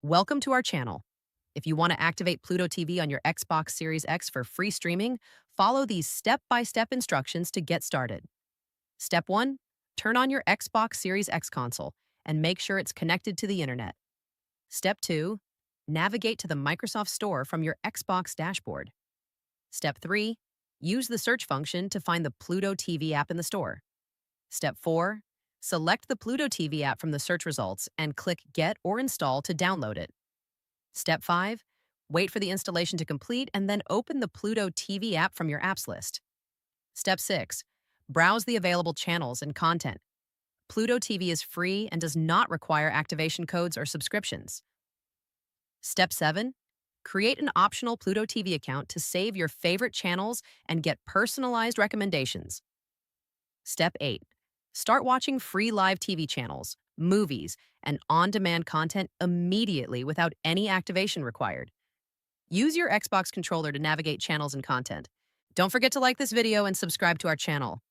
Welcome to our channel. If you want to activate Pluto TV on your Xbox Series X for free streaming, follow these step-by-step instructions to get started. Step 1. Turn on your Xbox Series X console and make sure it's connected to the internet. Step 2. Navigate to the Microsoft Store from your Xbox dashboard. Step 3. Use the search function to find the Pluto TV app in the store. Step 4. Select the Pluto TV app from the search results and click Get or Install to download it. Step 5. Wait for the installation to complete and then open the Pluto TV app from your apps list. Step 6. Browse the available channels and content. Pluto TV is free and does not require activation codes or subscriptions. Step 7. Create an optional Pluto TV account to save your favorite channels and get personalized recommendations. Step 8. Start watching free live TV channels, movies, and on-demand content immediately without any activation required. Use your Xbox controller to navigate channels and content. Don't forget to like this video and subscribe to our channel.